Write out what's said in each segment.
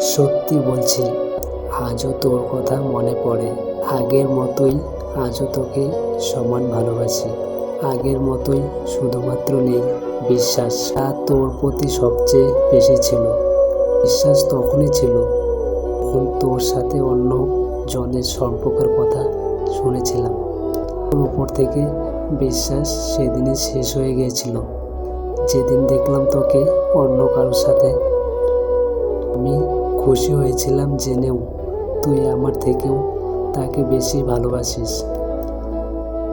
সত্যি বলছি, আজও তোর কথা মনে পড়ে। আগের মতোই আজও তোকে সমান ভালোবাসি। আগের মতোই শুধুমাত্র নেই বিশ্বাস। তোর প্রতি সবচেয়ে বেশি ছিল। বিশ্বাস তখনই ছিল যখন তোর সাথে অন্য জনের সম্পর্কের কথা শুনেছিলাম। তোর উপর থেকে বিশ্বাস সেদিনই শেষ হয়ে গিয়েছিল যেদিন দেখলাম তোকে অন্য কারোর সাথে। আমি খুশি হয়েছিলাম জেনেও তুই আমার থেকেও তাকে বেশি ভালোবাসিস।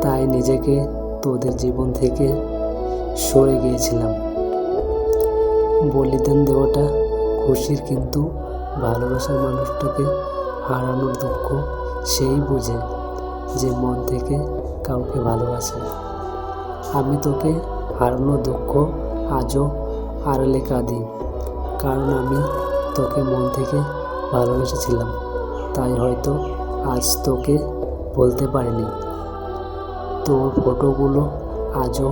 তাই নিজেকে তোদের জীবন থেকে সরে গিয়েছিলাম। বলিদান দেওয়াটা খুশির, কিন্তু ভালোবাসার মানুষটাকে হারানোর দুঃখ সেই বুঝে যে মন থেকে কাউকে ভালোবাসে। আমি তোকে হারানোর দুঃখ আজও আড়ালে কাঁদি, কারণ আমি তোকে মন থেকে ভালোবেসেছিলাম। তাই হয়তো আজ তোকে বলতে পারিনি। তোর ফটোগুলো আজও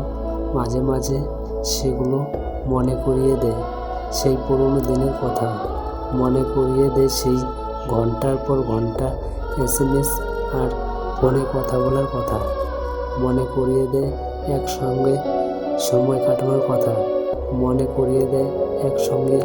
মাঝে মাঝে সেগুলো মনে করিয়ে দেয় সেই পুরনো দিনের কথা। মনে করিয়ে দেয় সেই ঘন্টার পর ঘন্টা SMS আর ফোনে কথা বলার কথা। মনে করিয়ে দেয় একসঙ্গে সময় কাটানোর কথা। মনে করিয়ে দেয় একসঙ্গে